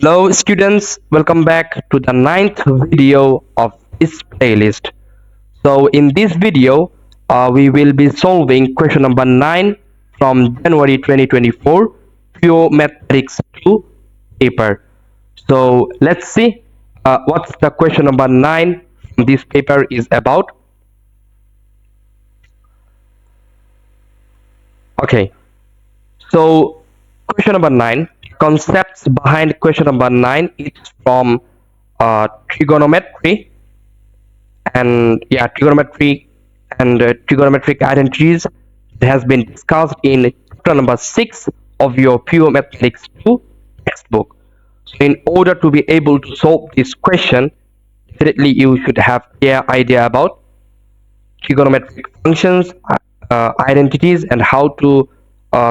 Hello students, welcome back to the ninth video of this playlist. So in this video, we will be solving question number 9 from January 2024 Pure Mathematics 2 paper. So let's see what's the question number 9 from this paper is about. Okay, so question number 9, concepts behind question number 9 is from trigonometry and trigonometry and trigonometric identities has been discussed in chapter number 6 of your Pure Mathematics 2 textbook. So in order to be able to solve this question, definitely you should have clear idea about trigonometric functions, identities, and how to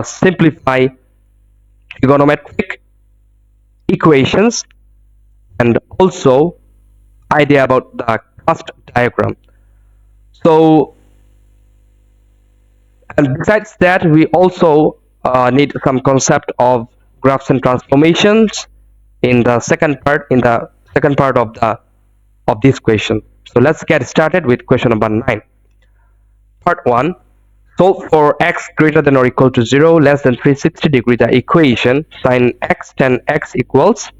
simplify trigonometric equations, and also idea about the cast diagram. So, and besides that, we also need some concept of graphs and transformations in the second part of this question. So let's get started with question number 9. Part 1. Solve for x greater than or equal to 0 less than 360 degree the equation sin x tan x equals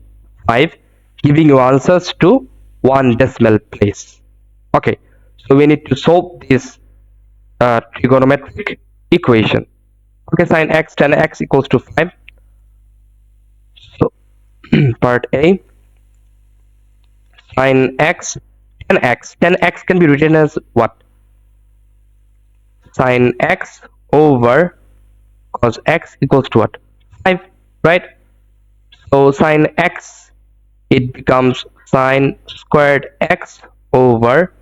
5, giving you answers to one decimal place. Okay, so we need to solve this trigonometric equation. Okay, sin x tan x equals to 5. So part A, sin x tan x can be written as what? Sin x over cos x equals to what? 5, right? So sin x, it becomes sin squared x over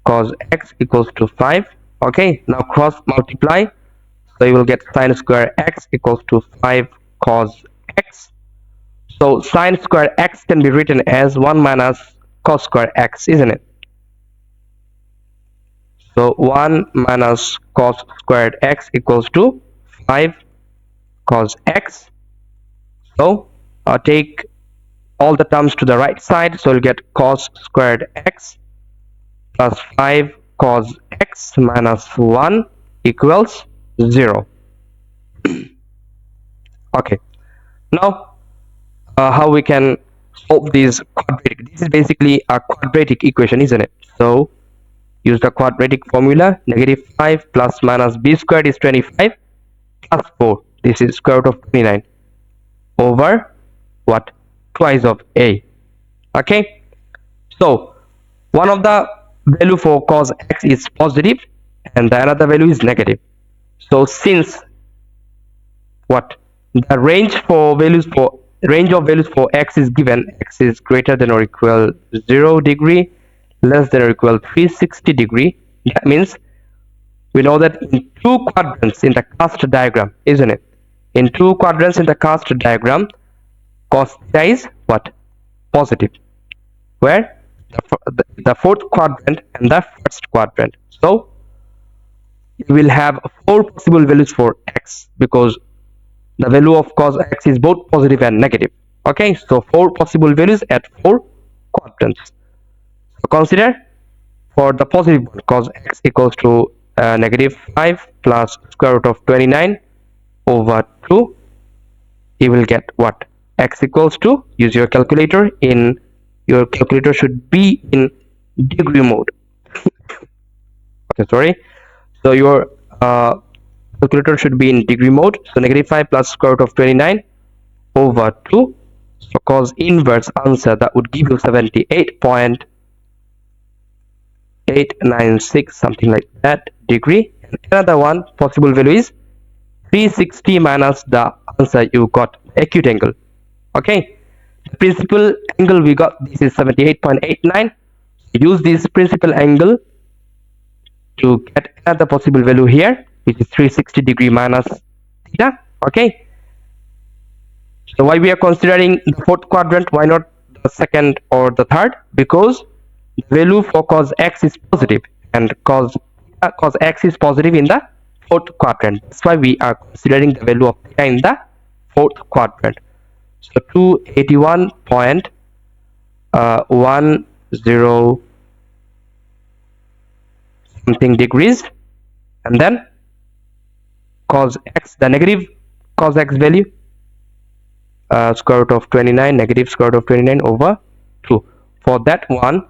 cos x equals to 5. Okay, now cross multiply, so you will get sin square x equals to 5 cos x. So sin square x can be written as 1 minus cos square x, isn't it? So 1 minus cos squared x equals to 5 cos x. So take all the terms to the right side, so you'll get cos squared x plus 5 cos x minus 1 equals 0. Okay, now how we can solve this quadratic? This is basically a quadratic equation, isn't it? So use the quadratic formula. Negative 5 plus minus b squared is 25 plus 4. This is square root of 29 over what? Twice of a. Okay, so one of the value for cos x is positive and the another value is negative. So since what? The range of values for x is given, x is greater than or equal 0 degree, less than or equal 360 degree. That means we know that in two quadrants in the cast diagram, isn't it? In two quadrants in the cast diagram, cos theta is what? Positive. Where? The fourth quadrant and the first quadrant. So you will have 4 possible values for x, because the value of cos x is both positive and negative. Okay, so 4 possible values at 4 quadrants. So consider for the positive one, cos x equals to negative 5 plus square root of 29 over 2. You will get what? X equals to, use your calculator. In your calculator should be in degree mode. Okay, sorry. So your calculator should be in degree mode. So negative 5 plus square root of 29 over 2. So cos inverse answer, that would give you 78.896, something like that, degree. And another one possible value is 360 minus the answer you got, acute angle. Okay, the principal angle we got, this is 78.89. Use this principal angle to get another possible value here, which is 360 degree minus theta. Okay, so why we are considering the fourth quadrant, why not the second or the third? Because the value for cos x is positive and cos x is positive in the fourth quadrant. That's why we are considering the value of theta in the fourth quadrant. So 281.10 something degrees, and then cos x, the negative cos x value, square root of 29, negative square root of 29 over 2. For that one,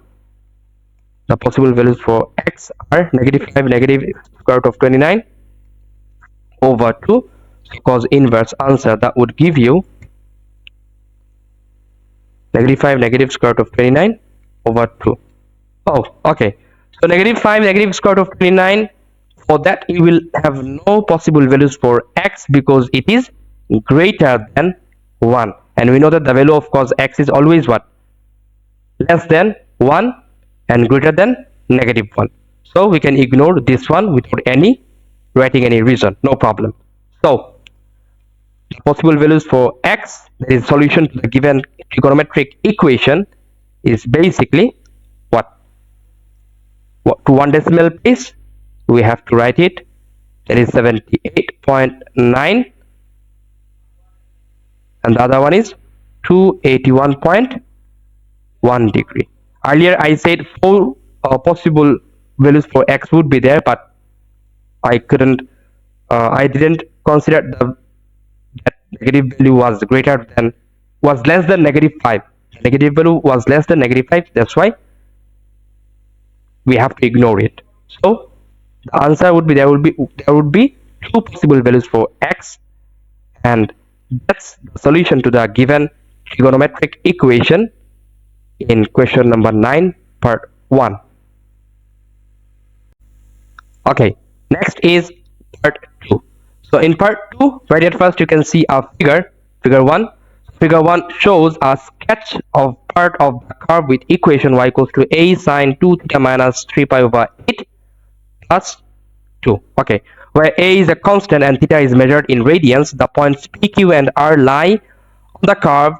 the possible values for x are negative 5, negative square root of 29 over 2. So cos inverse answer, that would give you negative 5, negative square root of 29 over 2. Oh, okay. So negative 5, negative square root of 29, for that you will have no possible values for x because it is greater than 1. And we know that the value of cos x is always what? Less than 1 and greater than negative 1. So we can ignore this one without any writing any reason, no problem. So the possible values for x, that is solution to the given trigonometric equation, is basically what? To one decimal place we have to write it, that is 78.9, and the other one is 281.1 degree. Earlier I said 4 possible values for x would be there, but I didn't consider that negative value was less than negative 5. Negative value was less than negative 5, that's why we have to ignore it. So the answer would be there would be 2 possible values for x, and that's the solution to the given trigonometric equation in question number 9 part 1. Okay, next is part 2. So in part 2, right at first you can see a figure 1. Figure 1 shows a sketch of part of the curve with equation y equals to a sine 2 theta minus 3 pi over 8 plus 2. Okay, where a is a constant and theta is measured in radians. The points p, q and r lie on the curve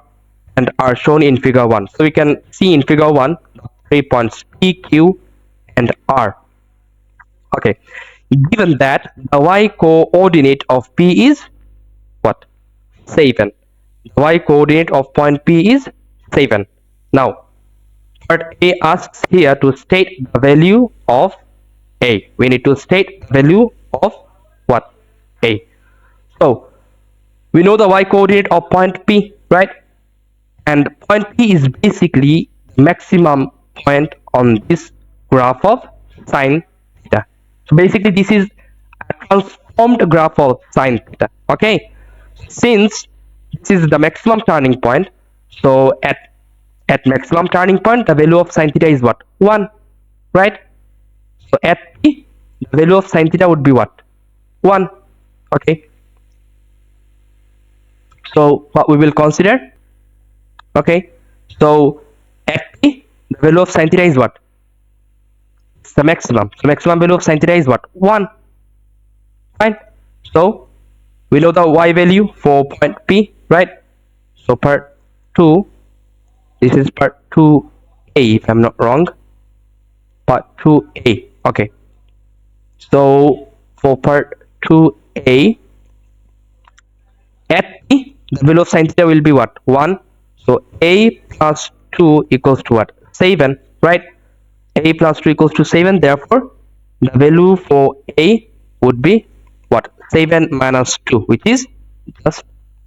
and are shown in figure 1. So we can see in figure 1 the 3 points p, q and r. Okay, given that the y coordinate of p is what? 7. The y coordinate of point p is 7. Now part A asks here to state the value of a. We need to state the value of what? A. So we know the y coordinate of point P, right? And point P is basically the maximum point on this graph of sine theta. So basically this is a transformed graph of sine theta. Okay, since this is the maximum turning point, so at maximum turning point the value of sine theta is what? 1, right? So at P, the value of sine theta would be what? 1. Okay, so what we will consider? Okay, so at P, the value of sine theta is what? It's the maximum. So maximum value of sine theta is what? 1. Fine. So we know the y value for point P, right? So part 2, this is part 2a if I'm not wrong. Part 2a. Okay, so for part 2a, at P, the value of sine theta will be what? 1. So a plus 2 equals to what? 7, right? A plus 2 equals to 7. Therefore, the value for a would be what? 7 minus 2, which is just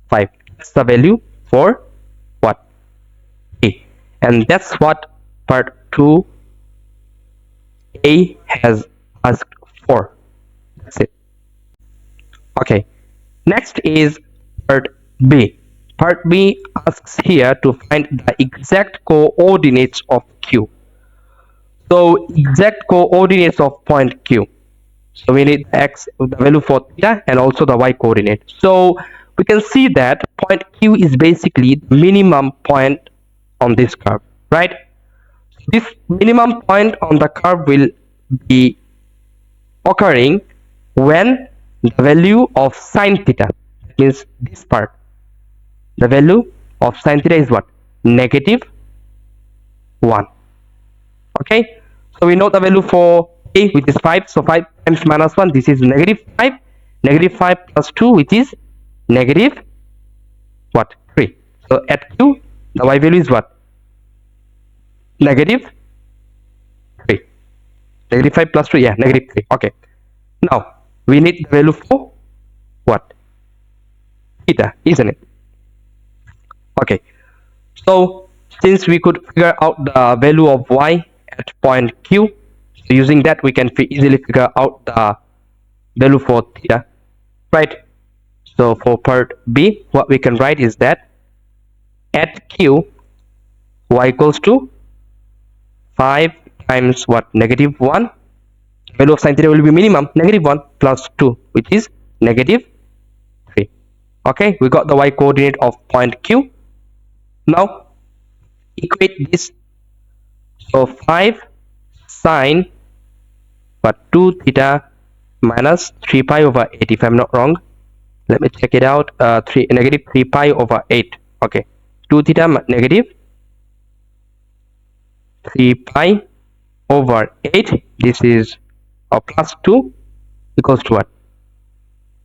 5. That's the value for what? A. And that's what part 2a has asked for. That's it. Okay, next is part B. Part B asks here to find the exact coordinates of Q. So exact coordinates of point Q. So we need x, the value for theta, and also the y coordinate. So we can see that point Q is basically the minimum point on this curve, right? This minimum point on the curve will be occurring when the value of sine theta, that means this part, the value of sine theta is what? Negative 1. Okay, so we know the value for a, which is 5. So 5 times minus 1, this is negative 5. Negative 5 plus 2, which is negative what? 3. So at Q, the y value is what? Negative 3. Negative 5 plus 2, yeah, negative 3. Okay. Now, we need the value for what? Theta, isn't it? Okay. So, since we could figure out the value of y at point Q, so using that we can easily figure out the value for theta, right? So for part B, what we can write is that at Q, y equals to 5 times what? Negative 1. Value of sin theta will be minimum negative 1 plus 2, which is negative 3. Okay, we got the y coordinate of point Q. Now equate this. So 5 sine but 2 theta minus 3 pi over 8, if I'm not wrong. Let me check it out. Negative 3 pi over 8. Okay, 2 theta negative 3 pi over 8. This is plus 2 equals to what?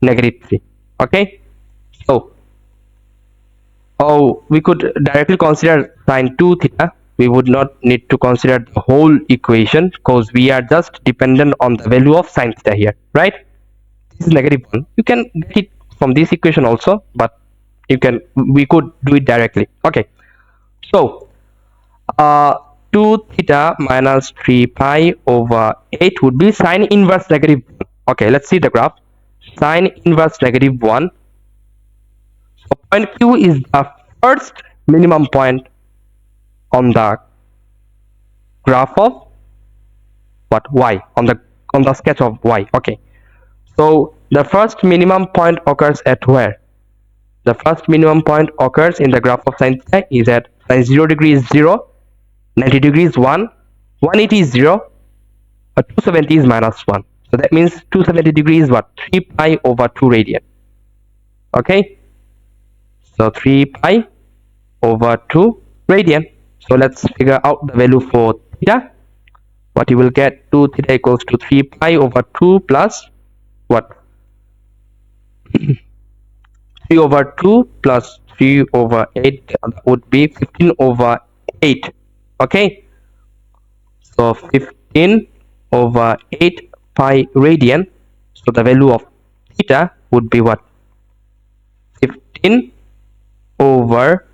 Negative 3. Okay, so we could directly consider sine 2 theta. We would not need to consider the whole equation because we are just dependent on the value of sine theta here, right? This is negative 1. You can get it from this equation also, but we could do it directly. Okay, so 2 theta minus 3 pi over 8 would be sine inverse negative 1. Okay, let's see the graph. Sine inverse negative 1. So point Q is the first minimum point on the graph of what? Y, on the sketch of Y. Okay, so the first minimum point occurs at where? The first minimum point occurs in the graph of sin theta is at sin 0 degree is 0, 90 degrees 1, 180 is 0, 270 is minus 1. So that means 270 degrees is what? 3 pi over 2 radian. Okay, so 3 pi over 2 radian. So let's figure out the value for theta. What you will get, 2 theta equals to 3 pi over 2 plus what? 3 over 2 plus 3 over 8 would be 15 over 8. Okay, so 15 over 8 pi radian. So the value of theta would be what? 15 over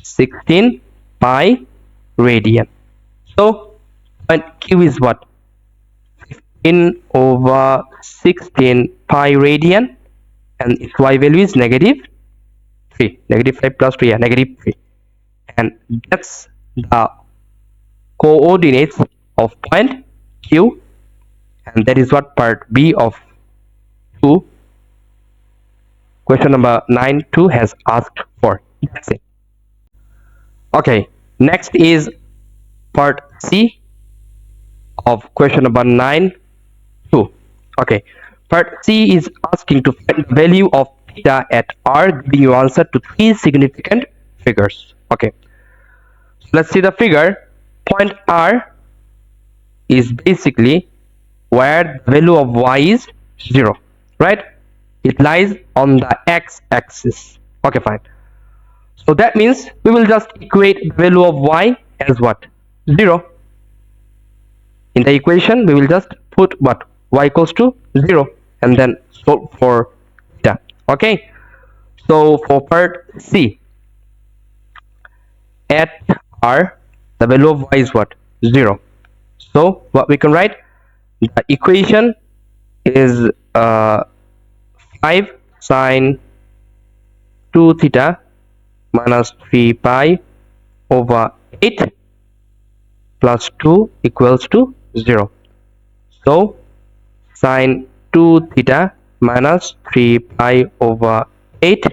16 pi radian. So point Q is what? 15 over 16 pi radian, and its y value is negative 3. Negative 5 plus 3, yeah, negative 3. And that's the coordinates of point Q, and that is what part B of 2 question number 9.2 has asked for. That's it. Okay, next is part C of question number 9.2. Okay, part C is asking to find the value of theta at R, giving you answer to 3 significant figures. Okay, so let's see the figure. Point R is basically where the value of y is 0, right? It lies on the x-axis. Okay, fine. So that means we will just equate the value of y as what? 0. In the equation, we will just put what? Y equals to 0 and then solve for theta. Okay. So for part C, at R, the value of y is what? 0. So what we can write? The equation is 5 sine 2 theta minus 3 pi over 8 plus 2 equals to 0. So sine 2 theta minus 3 pi over 8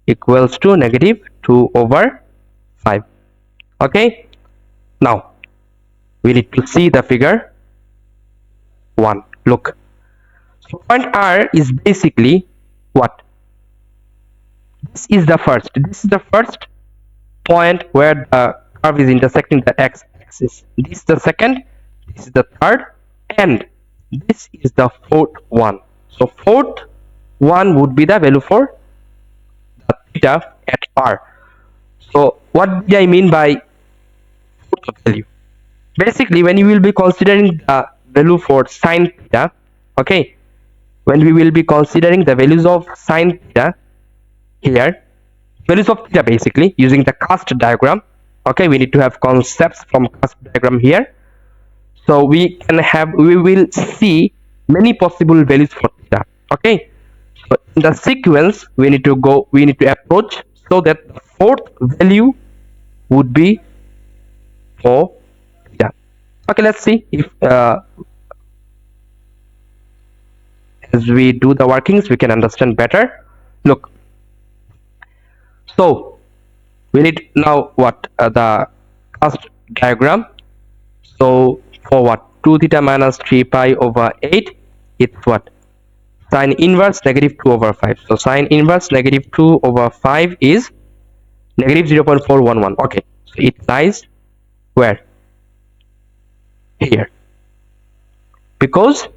equals to negative 2 over 5. Okay, now we need to see the figure 1. Look, so point R is basically what? This is the first point where the curve is intersecting the x-axis. This is the second, this is the third, and this is the fourth one. So fourth one would be the value for the theta at R. So what did I mean by fourth value? Basically, when you will be considering the value for sine theta, okay, when we will be considering the values of sine theta here, values of theta basically using the cast diagram, okay, we need to have concepts from cast diagram here. So we will see many possible values for theta, okay. So in the sequence we need to approach so that the fourth value would be for theta. Okay, let's see if as we do the workings we can understand better. Look, so we need now what the cast diagram. So for what 2 theta minus 3 pi over 8, it's what sine inverse negative 2 over 5. So sine inverse negative 2 over 5 is negative 0.411. Okay, so it lies where? Here, because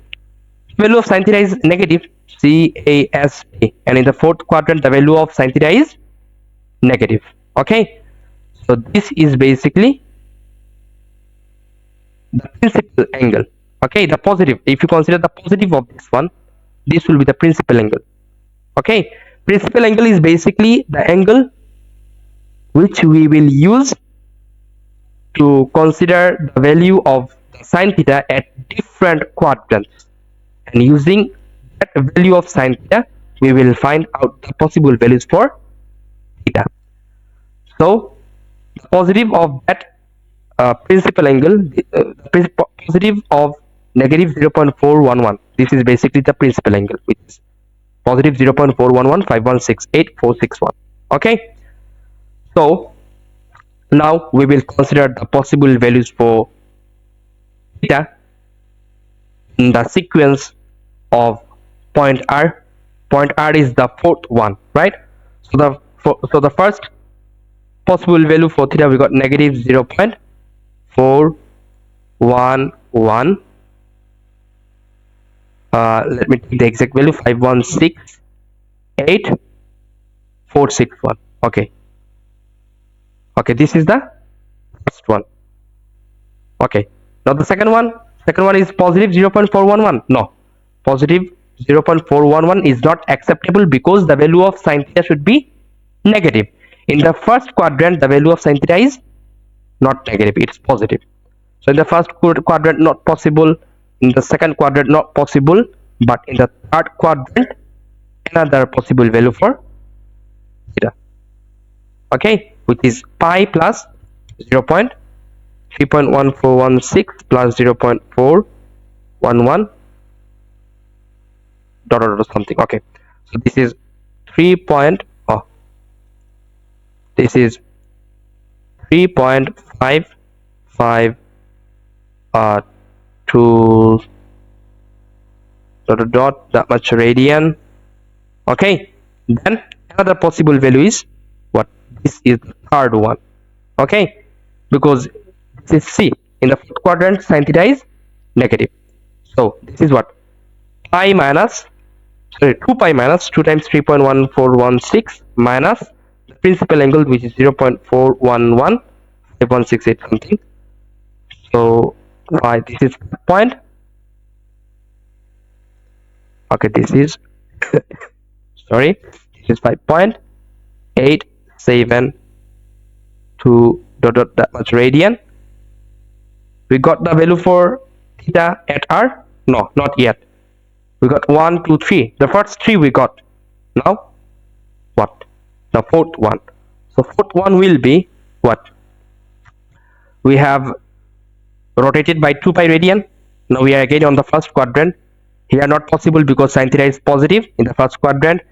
value of sine theta is negative, CAST, and in the fourth quadrant the value of sine theta is negative. Okay, so this is basically the principal angle. Okay, the positive, if you consider the positive of this one, this will be the principal angle. Okay, principal angle is basically the angle which we will use to consider the value of sine theta at different quadrants, and using that value of sine theta we will find out the possible values for theta. So the positive of that principal angle, positive of negative 0.411, this is basically the principal angle, which is positive 0.4115168.461. Okay, so now we will consider the possible values for theta in the sequence of point R. Point R is the fourth one, right? So the first possible value for theta we got negative 0.411. Let me take the exact value, 5168.461. Okay, this is the first one. Okay, now the second one is positive 0.411. No, positive 0.411 is not acceptable because the value of sine theta should be negative. In the first quadrant the value of sine theta is not negative, it's positive. So in the first quadrant not possible, in the second quadrant not possible, but in the third quadrant another possible value for theta. Okay, which is pi plus 0.3.1416 plus 0.411 dot dot something. Okay, so this is 3 point, oh, this is 3.55 to dot that much radian. Okay, then another possible value is what? This is the third one. Okay, because this is C, in the fourth quadrant sine theta is negative. So this is what? Pi minus, sorry, 2 pi minus 2 times 3.1416 minus the principal angle, which is 0.4115168 something. So this is point. Okay, this is sorry, this is 5.872 dot dot that much radian. We got the value for theta at R? No, not yet. We got 1, 2, 3. The first 3 we got. Now what? The fourth one. So fourth one will be what? We have rotated by 2 pi radian. Now we are again on the first quadrant. Here not possible because sine theta is positive in the first quadrant.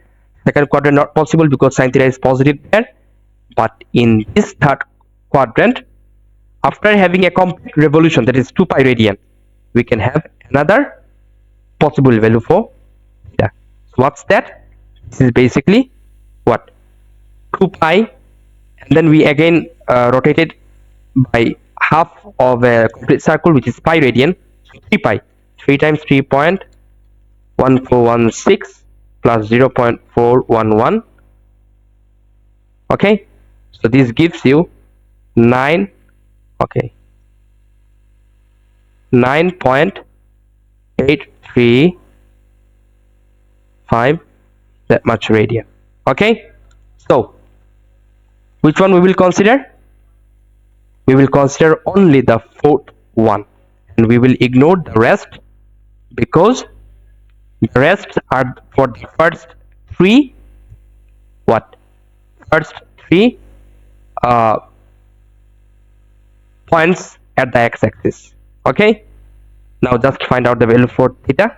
Second quadrant not possible because sine theta is positive there. But in this third quadrant, after having a complete revolution, that is 2 pi radian, we can have another possible value for theta. So what's that? This is basically what? 2 pi, and then we again rotated by half of a complete circle, which is pi radian. So 3 pi, 3 times 3.1416 plus 0.411. Okay, So this gives you 9, okay, 9.835 that much radian. Okay, so which one we will consider? We will consider only the fourth one, and we will ignore the rest, because the rest are for the first three, what, first three uh, points at the x-axis. Okay, now just find out the value for theta.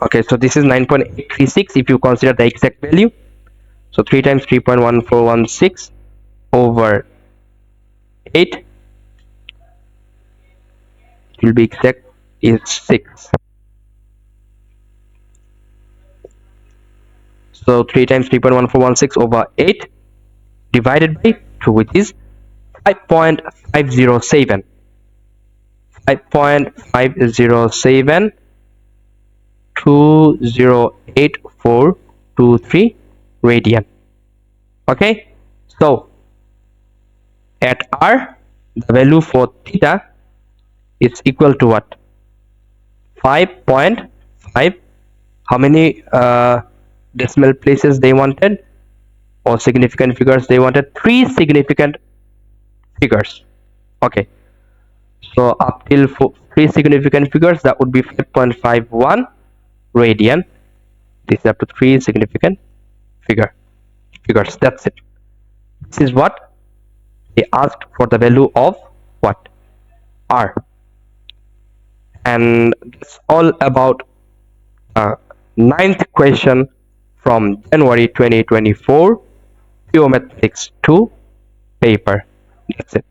Okay, so this is 9.836 if you consider the exact value. So 3 times 3.1416 over 8 will be exact is 6. So 3 times 3.1416 over 8 divided by 2, which is 5.507. 5.507 208.423 radian. Okay, so at R, the value for theta is equal to what? 5.5. How many decimal places they wanted, or significant figures they wanted? 3 significant figures. Okay, so up till 3 significant figures, that would be 5.51 radian. This is up to 3 significant figures. That's it. This is what they asked for, the value of what? R. And that's all about ninth question from January 2024 Pure Mathematics 2 paper. That's it.